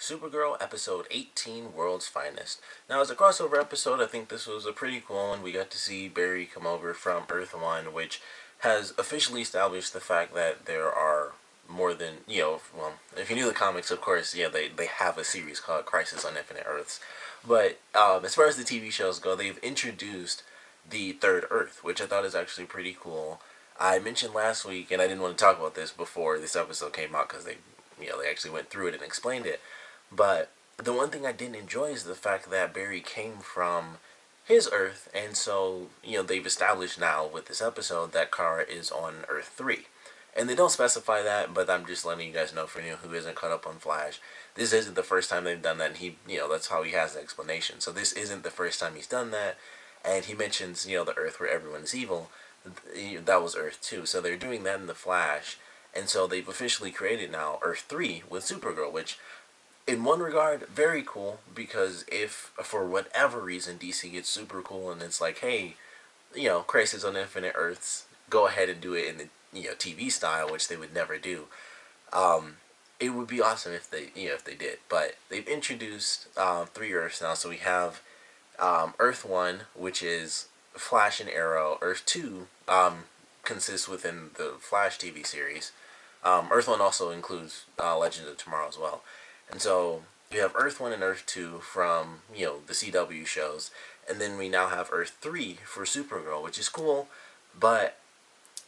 Supergirl episode 18, World's Finest. Now, as a crossover episode, I think this was a pretty cool one. We got to see Barry come over from Earth 1, which has officially established the fact that there are more than, well, if you knew the comics, of course, yeah, they have a series called Crisis on Infinite Earths. But as far as the TV shows go, they've introduced the third Earth, which I thought is actually pretty cool. I mentioned last week, and I didn't want to talk about this before this episode came out because they actually went through it and explained it. But the one thing I didn't enjoy is the fact that Barry came from his Earth, and so, they've established now with this episode that Kara is on Earth 3. And they don't specify that, but I'm just letting you guys know for you who isn't caught up on Flash. This isn't the first time they've done that, and that's how he has the explanation. So this isn't the first time he's done that, and he mentions, the Earth where everyone is evil. That was Earth 2. So they're doing that in the Flash, and so they've officially created now Earth 3 with Supergirl, which in one regard, very cool, because if for whatever reason DC gets super cool and it's like, hey, Crisis on Infinite Earths, go ahead and do it in the TV style, which they would never do. Um, it would be awesome if they did, but they've introduced three Earths now. So we have Earth 1, which is Flash and Arrow. Earth 2 consists within the Flash TV series. Earth 1 also includes Legends of Tomorrow as well. And so you have Earth 1 and Earth 2 from, the CW shows. And then we now have Earth 3 for Supergirl, which is cool. But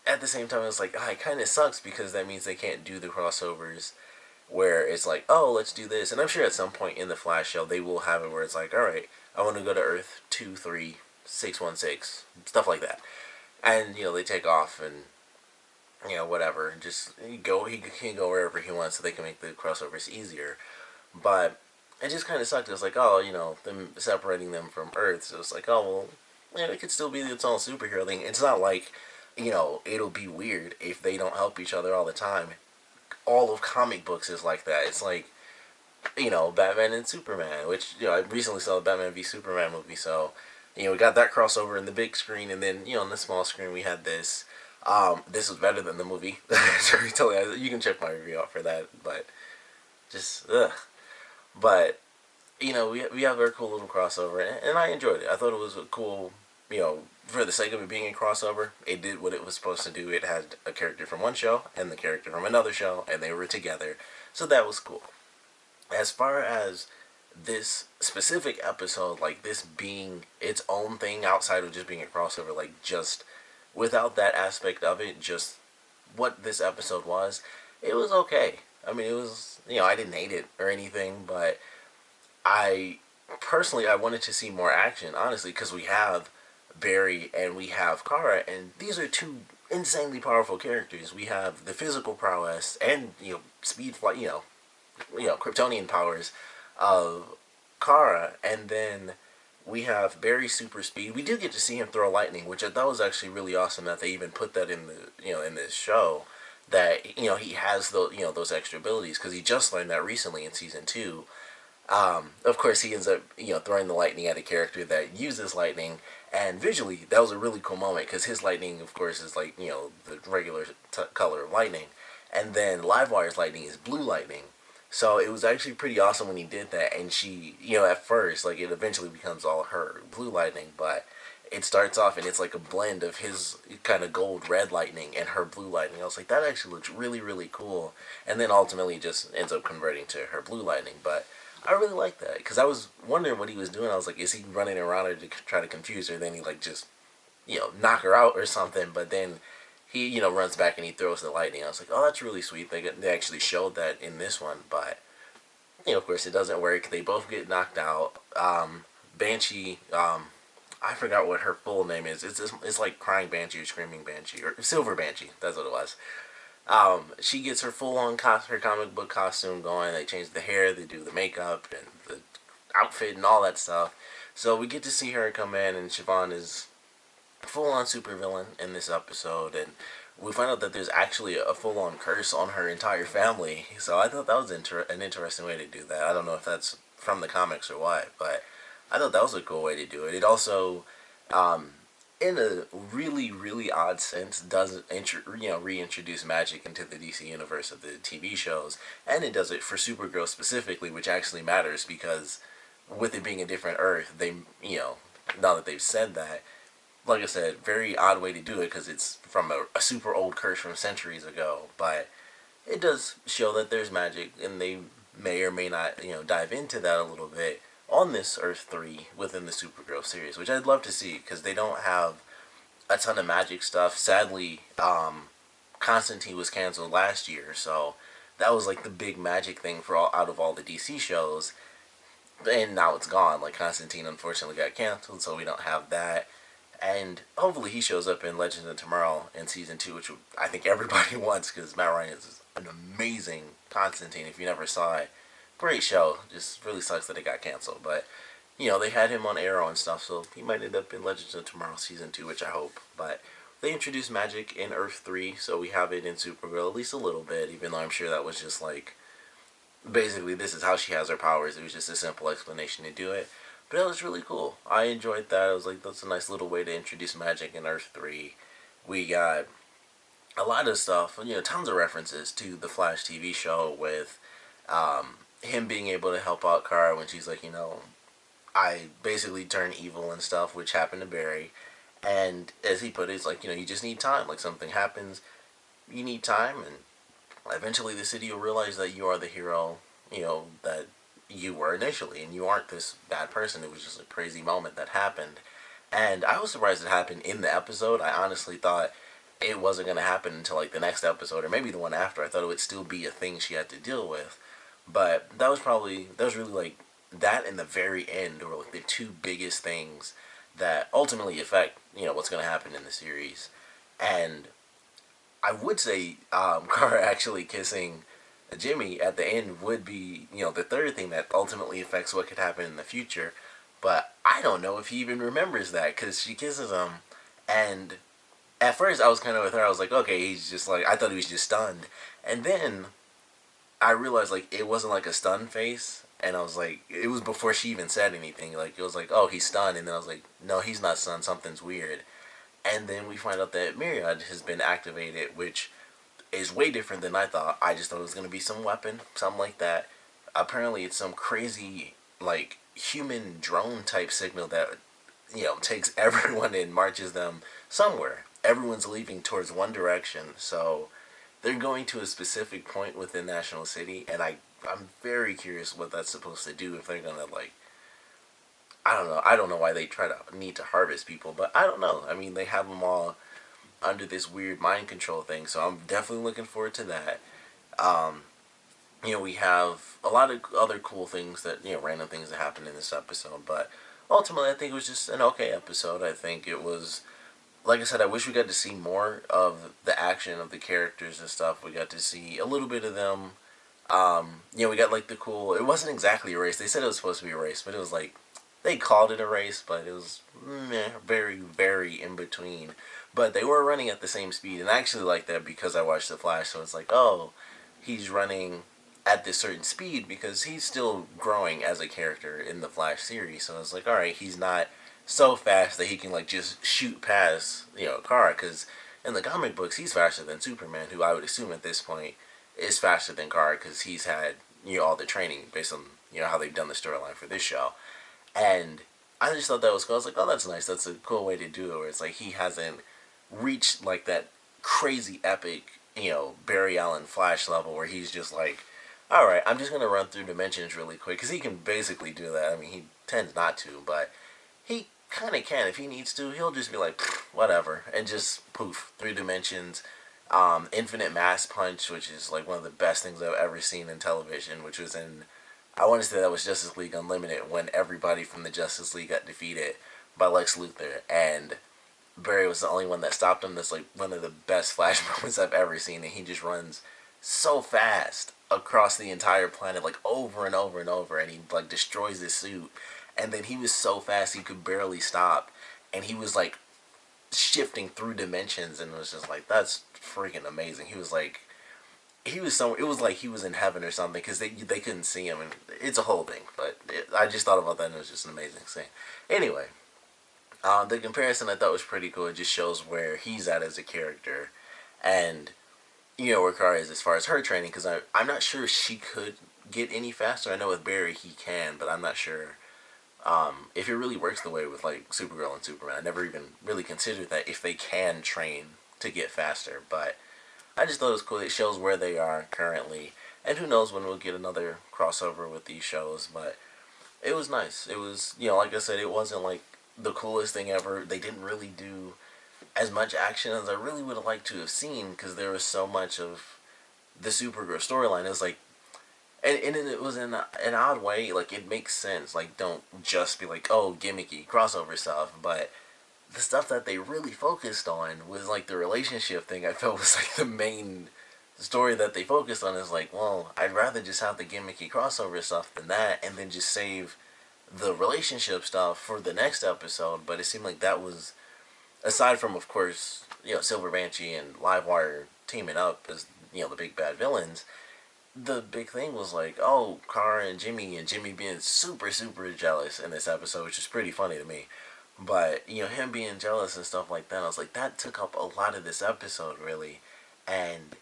at the same time, it's like, it kind of sucks because that means they can't do the crossovers where it's like, oh, let's do this. And I'm sure at some point in the Flash show, they will have it where it's like, all right, I want to go to Earth 2, 3, 616, stuff like that. And, they take off and whatever. Just go. He can go wherever he wants, so they can make the crossovers easier. But it just kind of sucked. It was like, oh, them separating them from Earth. So it's like, oh well, it could still be its own superhero thing. It's not like, it'll be weird if they don't help each other all the time. All of comic books is like that. It's like, Batman and Superman, which I recently saw the Batman v Superman movie. So we got that crossover in the big screen, and then on the small screen we had this. This was better than the movie. So you can check my review out for that. But just ugh. But we have our cool little crossover, and I enjoyed it. I thought it was a cool, for the sake of it being a crossover, it did what it was supposed to do. It had a character from one show and the character from another show, and they were together, so that was cool. As far as this specific episode, like this being its own thing outside of just being a crossover, like just without that aspect of it, just what this episode was, it was okay. I mean, it was, I didn't hate it or anything, but I personally I wanted to see more action, honestly, because we have Barry and we have Kara, and these are two insanely powerful characters. We have the physical prowess and speed flight, Kryptonian powers of Kara, and then we have Barry's super speed. We do get to see him throw lightning, which I thought was actually really awesome that they even put that in the in this show. That he has those extra abilities because he just learned that recently in season 2. Of course, he ends up throwing the lightning at a character that uses lightning, and visually that was a really cool moment because his lightning, of course, is like the regular color of lightning, and then Livewire's lightning is blue lightning. So it was actually pretty awesome when he did that, and she, at first, like it eventually becomes all her blue lightning, but it starts off and it's like a blend of his kind of gold red lightning and her blue lightning. I was like, that actually looks really, really cool, and then ultimately just ends up converting to her blue lightning, but I really like that because I was wondering what he was doing. I was like, is he running around her to try to confuse her? Then he like just knock her out or something. But then he runs back and he throws the lightning. I was like, oh, that's really sweet. They actually showed that in this one, but of course it doesn't work. They both get knocked out. Banshee. I forgot what her full name is. It's like Crying Banshee or Screaming Banshee or Silver Banshee. That's what it was. She gets her full-on her comic book costume going. They change the hair, they do the makeup and the outfit and all that stuff. So we get to see her come in, and Siobhan is full-on supervillain in this episode, and we find out that there's actually a full-on curse on her entire family. So I thought that was an interesting way to do that. I don't know if that's from the comics or what, but I thought that was a cool way to do it. It also in a really, really odd sense, doesn't reintroduce magic into the DC universe of the TV shows, and it does it for Supergirl specifically, which actually matters because with it being a different Earth, they now that they've said that, like I said, very odd way to do it because it's from a super old curse from centuries ago, but it does show that there's magic, and they may or may not dive into that a little bit on this Earth 3 within the Supergirl series, which I'd love to see because they don't have a ton of magic stuff. Sadly, Constantine was canceled last year, so that was like the big magic thing for all out of all the DC shows, and now it's gone. Like Constantine unfortunately got canceled, so we don't have that. And hopefully he shows up in Legends of Tomorrow in season 2, which I think everybody wants because Matt Ryan is an amazing Constantine. If you never saw it, great show. Just really sucks that it got canceled, but they had him on Arrow and stuff, so he might end up in Legends of Tomorrow season 2, which I hope. But they introduced magic in Earth 3, so we have it in Supergirl at least a little bit, even though I'm sure that was just like basically this is how she has her powers. It was just a simple explanation to do it. But it was really cool. I enjoyed that. I was like, that's a nice little way to introduce magic in Earth 3. We got a lot of stuff, tons of references to the Flash TV show with him being able to help out Kara when she's like, I basically turn evil and stuff, which happened to Barry. And as he put it, it's like, you just need time. Like something happens, you need time, and eventually the city will realize that you are the hero, that you were initially, and you aren't this bad person. It was just a crazy moment that happened. And I was surprised it happened in the episode. I honestly thought it wasn't going to happen until like the next episode or maybe the one after. I thought it would still be a thing she had to deal with. But that was really like that and the very end were like the two biggest things that ultimately affect, what's going to happen in the series. And I would say Kara actually kissing Jimmy at the end would be, the third thing that ultimately affects what could happen in the future. But I don't know if he even remembers that because she kisses him, and at first I was kind of with her. I was like, okay, he's just like, I thought he was just stunned, and then I realized like it wasn't like a stunned face, and I was like, it was before she even said anything. Like it was like, oh, he's stunned, and then I was like, no, he's not stunned. Something's weird. And then we find out that Myriad has been activated, which is way different than I thought. I just thought it was going to be some weapon, something like that. Apparently, it's some crazy, like, human drone type signal that, takes everyone and marches them somewhere. Everyone's leaving towards one direction, so they're going to a specific point within National City, and I'm very curious what that's supposed to do. If they're going to, like, I don't know. I don't know why they try to need to harvest people, but I don't know. I mean, they have them all under this weird mind control thing, so I'm definitely looking forward to that. Um, we have a lot of other cool things that, random things that happened in this episode, but ultimately I think it was just an okay episode. I think it was, like I said, I wish we got to see more of the action of the characters and stuff. We got to see a little bit of them. We got like the cool, it wasn't exactly a race. They said it was supposed to be a race, but it was like, they called it a race, but it was very, very in between. But they were running at the same speed, and I actually like that because I watched The Flash, so it's like, oh, he's running at this certain speed because he's still growing as a character in the Flash series. So it's like, all right, he's not so fast that he can like just shoot past Kara, because in the comic books he's faster than Superman, who I would assume at this point is faster than Kara because he's had all the training based on how they've done the storyline for this show. And I just thought that was cool. I was like, oh, that's nice. That's a cool way to do it, where it's like he hasn't reached like that crazy epic, Barry Allen Flash level where he's just like, all right, I'm just going to run through dimensions really quick. Because he can basically do that. I mean, he tends not to, but he kind of can. If he needs to, he'll just be like, whatever, and just poof, through dimensions. Infinite Mass Punch, which is like one of the best things I've ever seen in television, which was in, I want to say that was Justice League Unlimited, when everybody from the Justice League got defeated by Lex Luthor, and Barry was the only one that stopped him. That's like one of the best Flash moments I've ever seen, and he just runs so fast across the entire planet, like over and over and over, and he like destroys his suit. And then he was so fast he could barely stop, and he was like shifting through dimensions, and it was just like, that's freaking amazing. He was like, he was so, it was like he was in heaven or something, because they couldn't see him, and it's a whole thing. But I just thought about that, and it was just an amazing scene. Anyway, The comparison I thought was pretty cool. It just shows where he's at as a character, and where Kara is as far as her training. Because I'm not sure she could get any faster. I know with Barry he can, but I'm not sure if it really works the way with like Supergirl and Superman. I never even really considered that if they can train to get faster, but I just thought it was cool. It shows where they are currently, and who knows when we'll get another crossover with these shows. But it was nice. It was, like I said, it wasn't like the coolest thing ever. They didn't really do as much action as I really would have liked to have seen because there was so much of the Supergirl storyline. It was like, and it was in an odd way. Like it makes sense. Like don't just be like, oh, gimmicky crossover stuff, but the stuff that they really focused on was like the relationship thing. I felt was like the main story that they focused on. Is like, well, I'd rather just have the gimmicky crossover stuff than that, and then just save the relationship stuff for the next episode. But it seemed like that was, aside from of course Silver Banshee and Livewire teaming up as the big bad villains, the big thing was like, oh, Kara and Jimmy being super super jealous in this episode, which is pretty funny to me. But him being jealous and stuff like that, I was like, that took up a lot of this episode really. And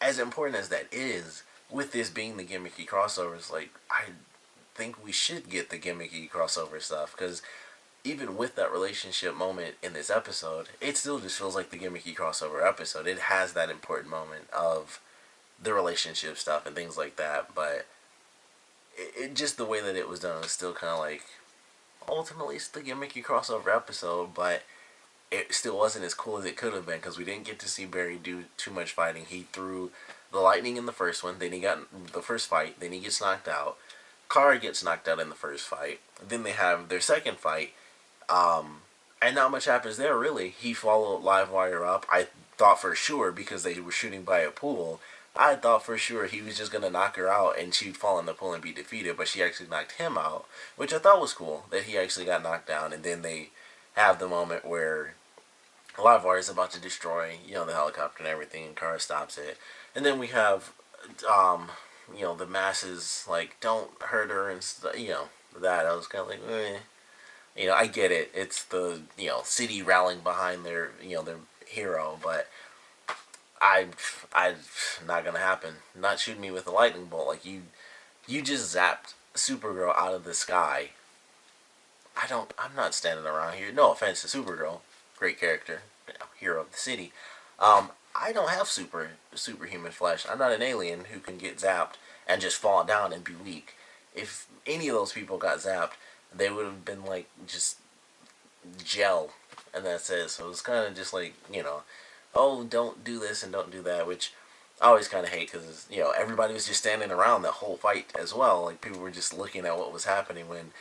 as important as that is, with this being the gimmicky crossovers, like I think we should get the gimmicky crossover stuff because even with that relationship moment in this episode, it still just feels like the gimmicky crossover episode. It has that important moment of the relationship stuff and things like that, but it just the way that it was done was still kind of like ultimately it's the gimmicky crossover episode, but it still wasn't as cool as it could have been because we didn't get to see Barry do too much fighting. He threw the lightning in the first one, then he got the first fight, then he gets knocked out. Kara gets knocked out in the first fight. Then they have their second fight, and not much happens there really. He followed Livewire up. I thought for sure because they were shooting by a pool. I thought for sure he was just gonna knock her out and she'd fall in the pool and be defeated, but she actually knocked him out, which I thought was cool that he actually got knocked down. And then they have the moment where Livewire is about to destroy, the helicopter and everything, and Kara stops it. And then we have, the masses like don't hurt her and that. I was kind of like, eh. I get it. It's the city rallying behind their hero, but I not gonna happen. Not shooting me with a lightning bolt. Like you just zapped Supergirl out of the sky. I'm not standing around here. No offense to Supergirl, great character, hero of the city. I don't have superhuman flesh. I'm not an alien who can get zapped and just fall down and be weak. If any of those people got zapped, they would have been like just gel, and that's it. So it's kind of just like oh, don't do this and don't do that, which I always kind of hate because everybody was just standing around that whole fight as well. Like people were just looking at what was happening when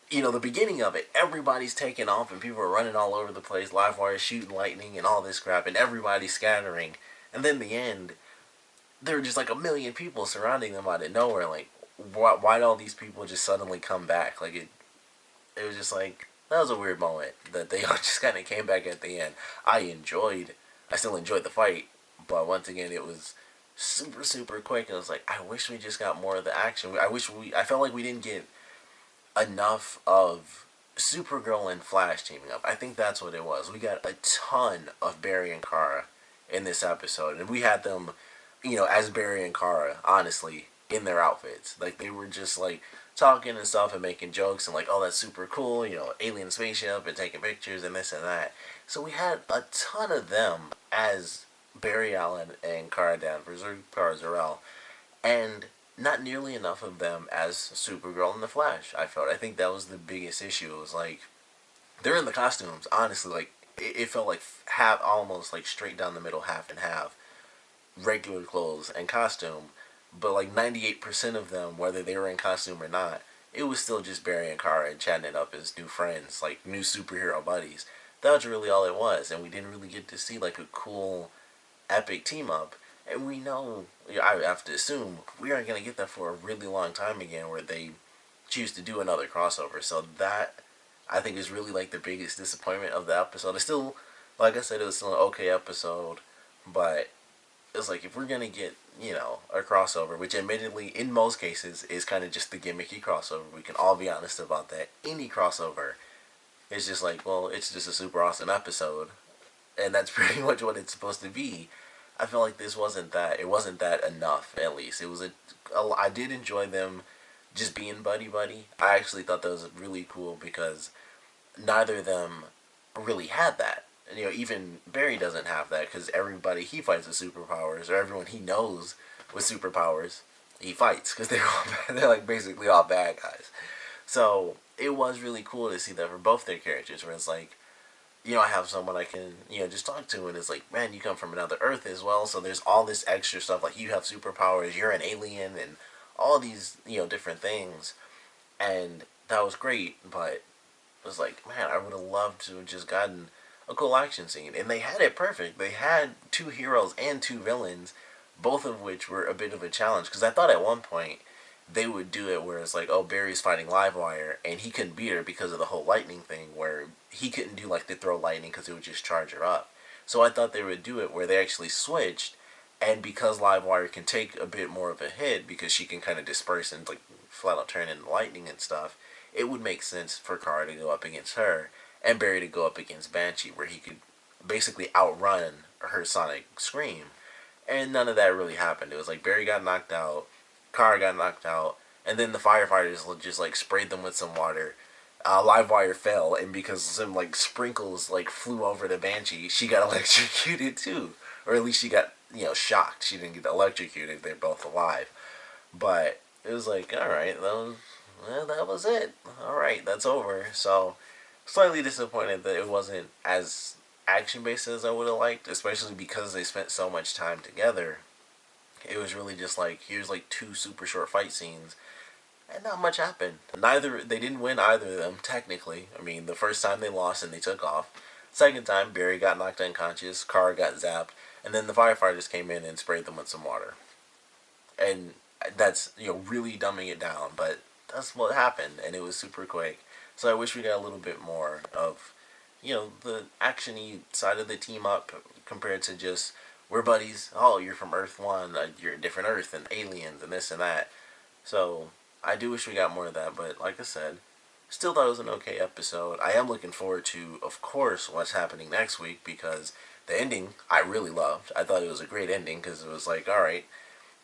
the beginning of it, everybody's taking off and people are running all over the place, Livewire shooting lightning and all this crap, and everybody's scattering. And then the end, there were just like a million people surrounding them out of nowhere. Like, why'd all these people just suddenly come back? Like it was just like that was a weird moment that they all just kind of came back at the end. I still enjoyed the fight, but once again, it was super super quick. I was like, I wish we just got more of the action. I felt like we didn't get enough of Supergirl and Flash teaming up. I think that's what it was. We got a ton of Barry and Kara in this episode, and we had them, as Barry and Kara, honestly, in their outfits. Like they were just like talking and stuff and making jokes and like, oh, that's super cool, alien spaceship and taking pictures and this and that. So we had a ton of them as Barry Allen and Kara Danvers or Kara Zor-El, and not nearly enough of them as Supergirl and the Flash. I think that was the biggest issue. It was like they're in the costumes. Honestly, like it felt like half, almost like straight down the middle, half and half, regular clothes and costume. But like 98% of them, whether they were in costume or not, it was still just Barry and Kara and chatting it up as new friends, like new superhero buddies. That was really all it was, and we didn't really get to see like a cool, epic team up. And we know, I have to assume, we aren't going to get that for a really long time again where they choose to do another crossover. So that, I think, is really like the biggest disappointment of the episode. It's still, like I said, it was still an okay episode, but it's like if we're going to get, a crossover, which admittedly, in most cases, is kind of just the gimmicky crossover. We can all be honest about that. Any crossover It's just like, well, it's just a super awesome episode, and that's pretty much what it's supposed to be. I feel like this wasn't that. It wasn't that enough. At least it was I did enjoy them just being buddy buddy. I actually thought that was really cool because neither of them really had that. And, even Barry doesn't have that because everybody he fights with superpowers, or everyone he knows with superpowers, he fights because they're like basically all bad guys. So it was really cool to see that for both their characters, where it's like, I have someone I can, just talk to, and it's like, man, you come from another Earth as well, so there's all this extra stuff, like you have superpowers, you're an alien, and all these, different things, and that was great, but it was like, man, I would have loved to have just gotten a cool action scene, and they had it perfect. They had two heroes and two villains, both of which were a bit of a challenge, because I thought at one point they would do it where it's like, oh, Barry's fighting Livewire, and he couldn't beat her because of the whole lightning thing, where he couldn't do like the throw lightning because it would just charge her up. So I thought they would do it where they actually switched, and because Livewire can take a bit more of a hit because she can kind of disperse and like flat out turn into lightning and stuff, it would make sense for Kara to go up against her and Barry to go up against Banshee, where he could basically outrun her sonic scream. And none of that really happened. It was like Barry got knocked out, Kara got knocked out, and then the firefighters just like sprayed them with some water. Livewire fell, and because some like sprinkles like flew over the Banshee, she got electrocuted too, or at least she got shocked. She didn't get electrocuted. They're both alive, but it was like, all right, that was it. All right, that's over. So slightly disappointed that it wasn't as action based as I would have liked, especially because they spent so much time together. It was really just like, here's like two super short fight scenes, and not much happened. Neither they didn't win either of them technically. I mean, the first time they lost and they took off. Second time, Barry got knocked unconscious, Kara got zapped, and then the firefighters came in and sprayed them with some water. And that's really dumbing it down, but that's what happened, and it was super quick. So I wish we got a little bit more of the actiony side of the team up compared to just we're buddies. Oh, you're from Earth One. You're a different Earth and aliens and this and that. So I do wish we got more of that, but like I said, still thought it was an okay episode. I am looking forward to, of course, what's happening next week because the ending I really loved. I thought it was a great ending because it was like, all right,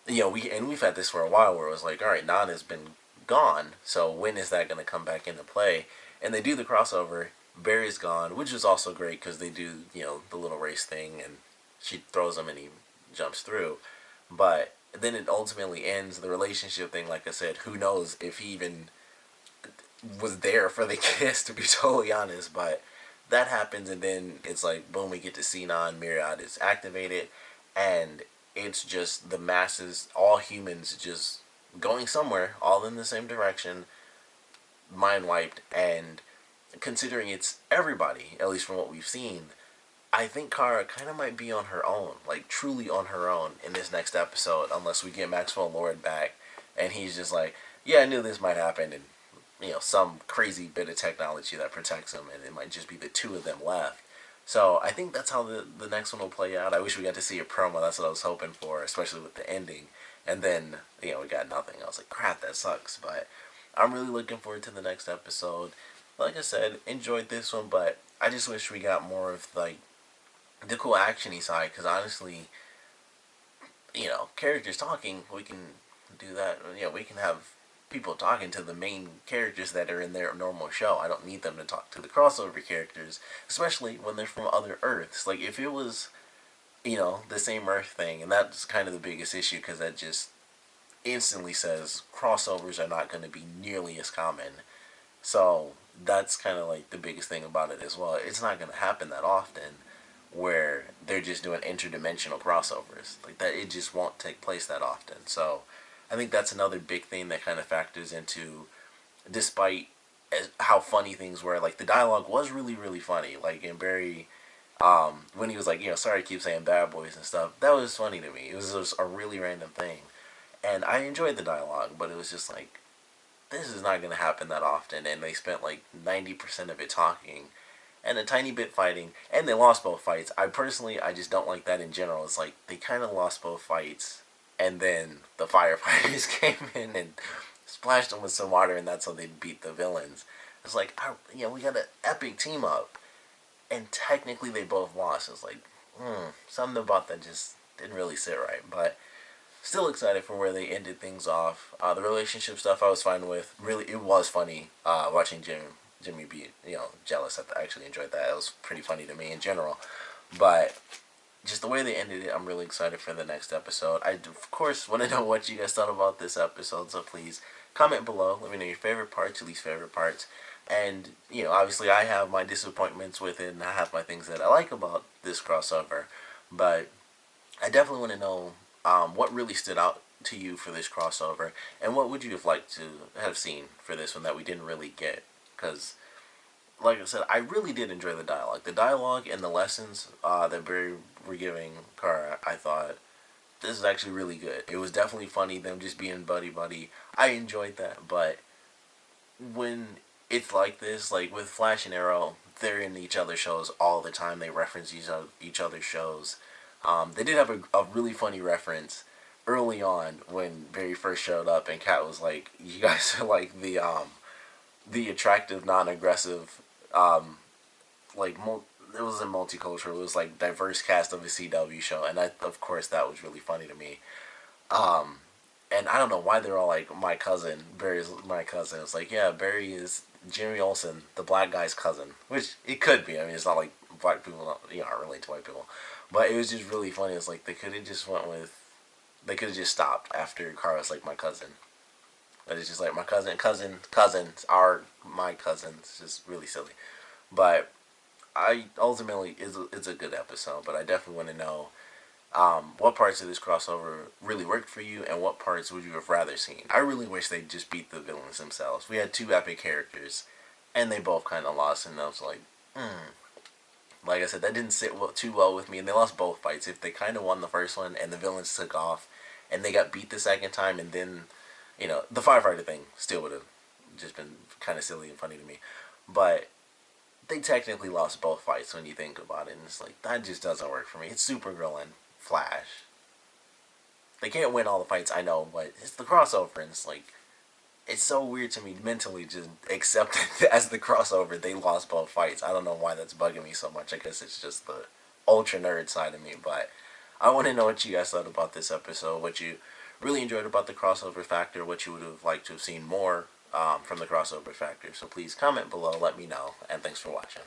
we've had this for a while where it was like, all right, Nana's been gone, so when is that going to come back into play? And they do the crossover. Barry's gone, which is also great because they do the little race thing, and she throws him and he jumps through. But then it ultimately ends the relationship thing. Like I said, who knows if he even was there for the kiss, to be totally honest. But that happens, and then it's like, boom, we get to see non Myriad is activated, and it's just the masses, all humans, just going somewhere, all in the same direction, mind wiped, and considering it's everybody, at least from what we've seen, I think Kara kind of might be on her own, like truly on her own in this next episode, unless we get Maxwell Lord back, and he's just like, yeah, I knew this might happen, and some crazy bit of technology that protects them, and it might just be the two of them left. So I think that's how the next one will play out. I wish we got to see a promo. That's what I was hoping for, especially with the ending. And then we got nothing. I was like, crap, that sucks. But I'm really looking forward to the next episode. Like I said, enjoyed this one, but I just wish we got more of like the cool actiony side. Because honestly, characters talking, we can do that. We can have people talking to the main characters that are in their normal show. I don't need them to talk to the crossover characters, especially when they're from other Earths. Like if it was, the same Earth thing, and that's kind of the biggest issue because that just instantly says crossovers are not going to be nearly as common. So that's kind of like the biggest thing about it as well. It's not going to happen that often where they're just doing interdimensional crossovers like that. It just won't take place that often. So I think that's another big thing that kind of factors into, despite how funny things were, like the dialogue was really really funny. Like in Barry, when he was like, sorry I keep saying bad boys and stuff, that was funny to me. It was just a really random thing, and I enjoyed the dialogue, but it was just like, this is not going to happen that often, and they spent like 90% of it talking and a tiny bit fighting, and they lost both fights. I just don't like that in general. It's like they kind of lost both fights, and then the firefighters came in and splashed them with some water, and that's how they beat the villains. It's like, we got an epic team up, and technically they both lost. It's like, something about that just didn't really sit right. But still excited for where they ended things off. The relationship stuff I was fine with. Really, it was funny watching Jimmy be jealous. I actually enjoyed that. It was pretty funny to me in general. But just the way they ended it, I'm really excited for the next episode. I, of course, want to know what you guys thought about this episode, so please comment below. Let me know your favorite parts, your least favorite parts. And, obviously I have my disappointments with it, and I have my things that I like about this crossover. But I definitely want to know what really stood out to you for this crossover, and what would you have liked to have seen for this one that we didn't really get. Because like I said, I really did enjoy the dialogue. The dialogue and the lessons that Barry were giving Kara, I thought, this is actually really good. It was definitely funny, them just being buddy-buddy. I enjoyed that, but when it's like this, like with Flash and Arrow, they're in each other's shows all the time. They reference each other's shows. They did have a really funny reference early on when Barry first showed up, and Kat was like, "You guys are like the attractive, non-aggressive, like it wasn't multicultural. It was like diverse cast of a CW show," and of course that was really funny to me. Um, and I don't know why they're all like, "My cousin, Barry's my cousin." It's like, yeah, Barry is Jimmy Olsen, the black guy's cousin, which it could be. I mean, it's not like black people aren't related to white people, but it was just really funny. It's like they could have just they could have just stopped after Kara's like, "My cousin." But it's just like, my cousins are my cousins. It's just really silly. But I ultimately it's a good episode. But I definitely want to know what parts of this crossover really worked for you, and what parts would you have rather seen. I really wish they just beat the villains themselves. We had two epic characters, and they both kind of lost, and I was like, like I said, that didn't sit too well with me, and they lost both fights. If they kind of won the first one, and the villains took off, and they got beat the second time, and then, the firefighter thing still would have just been kind of silly and funny to me. But they technically lost both fights when you think about it, and it's like, that just doesn't work for me. It's Supergirl and Flash. They can't win all the fights, I know, but it's the crossover, and it's like, it's so weird to me mentally just accept it as the crossover. They lost both fights. I don't know why that's bugging me so much. I guess it's just the ultra nerd side of me. But I want to know what you guys thought about this episode. What you really enjoyed about the crossover factor. What you would have liked to have seen more from the crossover factor. So please comment below. Let me know. And thanks for watching.